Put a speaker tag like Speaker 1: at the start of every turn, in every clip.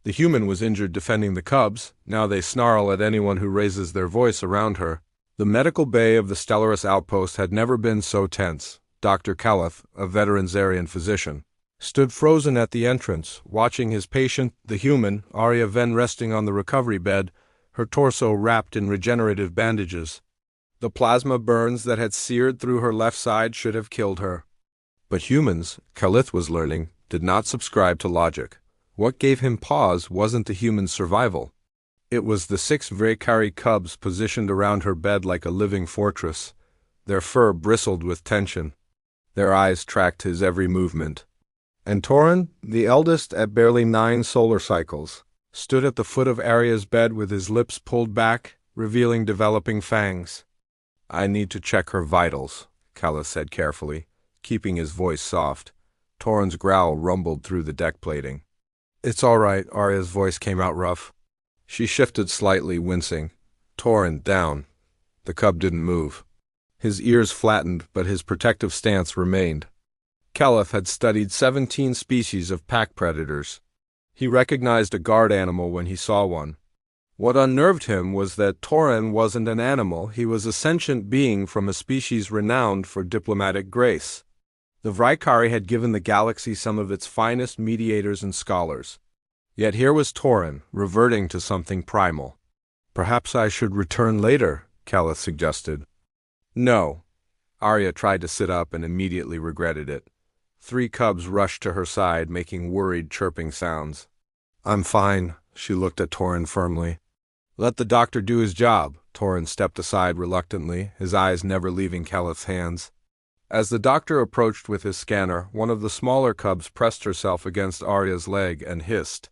Speaker 1: The human was injured defending the cubs. Now they snarl at anyone who raises their voice around her. The medical bay of the Stellaris outpost had never been so tense. Dr. Caliph, a veteran Zarian physician, stood frozen at the entrance, watching his patient, the human, Arya Ven, resting on the recovery bed, her torso wrapped in regenerative bandages. The plasma burns that had seared through her left side should have killed her. But humans, Caliph was learning, did not subscribe to logic. What gave him pause wasn't the human's survival. It was the 6 Vraykari cubs positioned around her bed like a living fortress. Their fur bristled with tension. Their eyes tracked his every movement. And Torin, the eldest at barely 9 solar cycles, stood at the foot of Arya's bed with his lips pulled back, revealing developing fangs. "I need to check her vitals," Caliph said carefully, keeping his voice soft. Torin's growl rumbled through the deck plating. "It's all right," Arya's voice came out rough. She shifted slightly, wincing. Torin, down. The cub didn't move. His ears flattened, but his protective stance remained. Caliph had studied 17 species of pack predators. He recognized a guard animal when he saw one. What unnerved him was that Torin wasn't an animal, he was a sentient being from a species renowned for diplomatic grace. The Vraykari had given the galaxy some of its finest mediators and scholars. Yet here was Torin, reverting to something primal. "Perhaps I should return later," Caliph suggested. "No." Arya tried to sit up and immediately regretted it. 3 cubs rushed to her side, making worried, chirping sounds. "I'm fine," she looked at Torin firmly. "Let the doctor do his job." Torin stepped aside reluctantly, his eyes never leaving Caliph's hands. As the doctor approached with his scanner, one of the smaller cubs pressed herself against Arya's leg and hissed.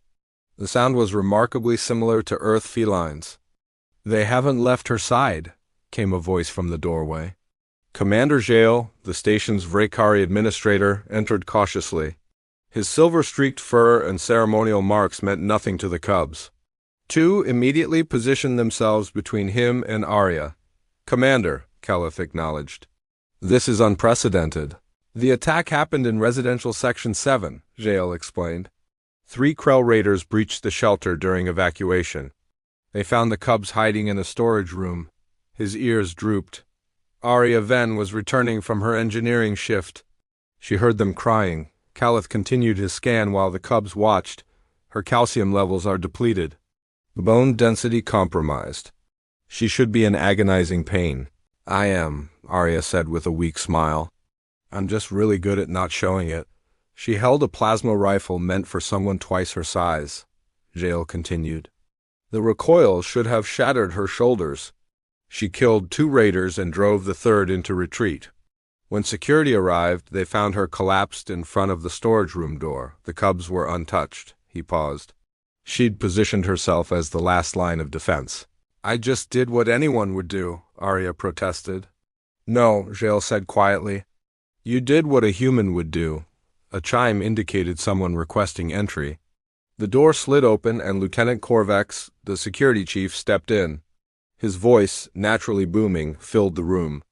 Speaker 1: The sound was remarkably similar to Earth felines. "They haven't left her side," came a voice from the doorway. Commander Jael, the station's Vraykari administrator, entered cautiously. His silver-streaked fur and ceremonial marks meant nothing to the cubs. 2 immediately positioned themselves between him and Arya. "Commander," Caliph acknowledged. "This is unprecedented." "The attack happened in Residential Section 7, Jael explained. 3 Krell raiders breached the shelter during evacuation. They found the cubs hiding in a storage room. His ears drooped. Arya Ven was returning from her engineering shift. She heard them crying. Caliph continued his scan while the cubs watched. "Her calcium levels are depleted. Bone density compromised. She should be in agonizing pain." "I am," Arya said with a weak smile. "I'm just really good at not showing it." She held a plasma rifle meant for someone twice her size. Jael continued. "The recoil should have shattered her shoulders. She killed 2 raiders and drove the 3rd into retreat. When security arrived, they found her collapsed in front of the storage room door. The cubs were untouched." He paused. "She'd positioned herself as the last line of defense." "I just did what anyone would do," Arya protested. "No," Jael said quietly. "You did what a human would do." A chime indicated someone requesting entry. The door slid open and Lieutenant Korvex, the security chief, stepped in. His voice, naturally booming, filled the room.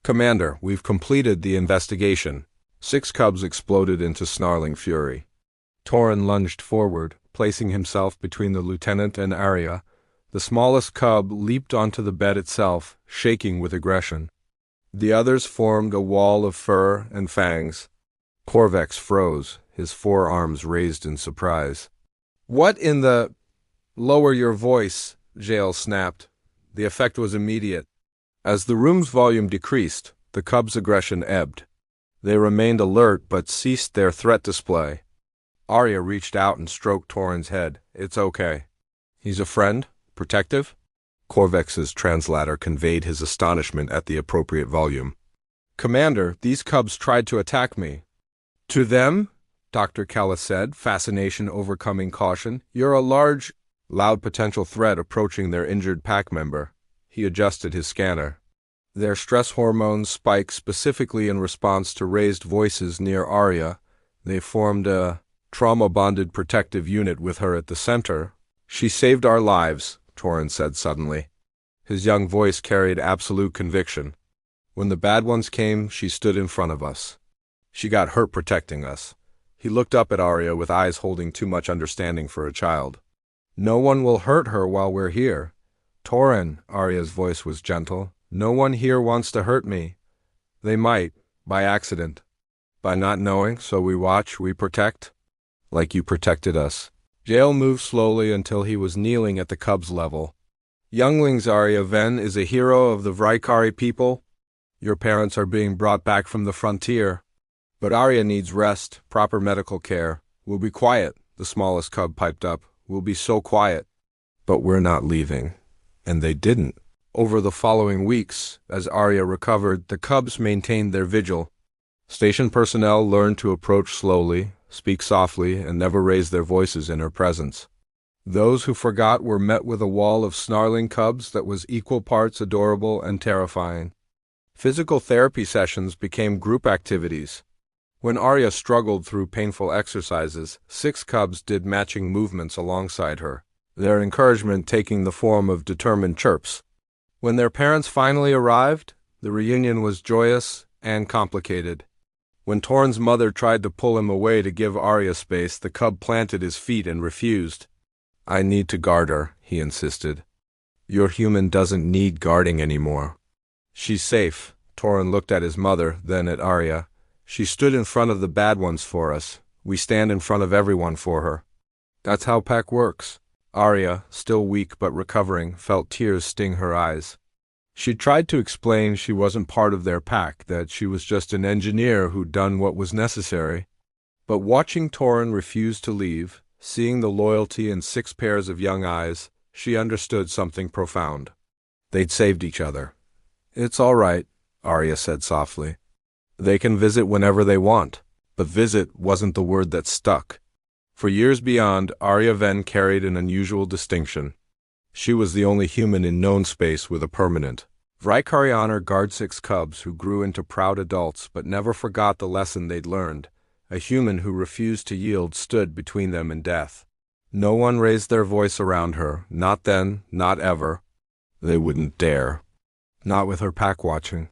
Speaker 1: "Commander, we've completed the investigation." 6 cubs exploded into snarling fury. Torin lunged forward, placing himself between the lieutenant and Arya. The smallest cub leaped onto the bed itself, shaking with aggression. The others formed a wall of fur and fangs. Korvex froze, his forearms raised in surprise. "What in the—" "Lower your voice," Jael snapped. The effect was immediate. As the room's volume decreased, the cubs' aggression ebbed. They remained alert but ceased their threat display. Arya reached out and stroked Torin's head. "It's okay." "He's a friend? Protective?" Korvex's translator conveyed his astonishment at the appropriate volume. "Commander, these cubs tried to attack me." "To them?" Dr. Caliph said, fascination overcoming caution. "You're a large, loud potential threat approaching their injured pack member." He adjusted his scanner. Their stress hormones spiked specifically in response to raised voices near Arya. They formed a trauma-bonded protective unit with her at the center. "She saved our lives," Torin said suddenly. His young voice carried absolute conviction. "When the bad ones came, she stood in front of us. She got hurt protecting us. He looked up at Arya with eyes holding too much understanding for a child. No one will hurt her while we're here. Torin, Arya's voice was gentle. No one here wants to hurt me. They might, by accident. By not knowing, so we watch, we protect. Like you protected us. Jael moved slowly until he was kneeling at the cub's level. Younglings, Arya Ven is a hero of the Vrykari people. Your parents are being brought back from the frontier. But Arya needs rest, proper medical care. We'll be quiet, the smallest cub piped up. We'll be so quiet. But we're not leaving. And they didn't. Over the following weeks, as Arya recovered, the cubs maintained their vigil. Station personnel learned to approach slowly, speak softly, and never raise their voices in her presence. Those who forgot were met with a wall of snarling cubs that was equal parts adorable and terrifying. Physical therapy sessions became group activities. When Arya struggled through painful exercises, 6 cubs did matching movements alongside her, their encouragement taking the form of determined chirps. When their parents finally arrived, the reunion was joyous and complicated. When Torn's mother tried to pull him away to give Arya space, the cub planted his feet and refused. I need to guard her, he insisted. Your human doesn't need guarding anymore. She's safe. Torn looked at his mother, then at Arya. She stood in front of the bad ones for us. We stand in front of everyone for her. That's how pack works. Arya, still weak but recovering, felt tears sting her eyes. She tried to explain she wasn't part of their pack, that she was just an engineer who'd done what was necessary. But watching Torn refuse to leave, seeing the loyalty in 6 pairs of young eyes, she understood something profound. They'd saved each other. It's all right, Arya said softly. They can visit whenever they want. But visit wasn't the word that stuck. For years beyond, Arya Ven carried an unusual distinction. She was the only human in known space with a permanent. Vrykari honor guard 6 cubs who grew into proud adults but never forgot the lesson they'd learned. A human who refused to yield stood between them and death. No one raised their voice around her, not then, not ever. They wouldn't dare. Not with her pack watching.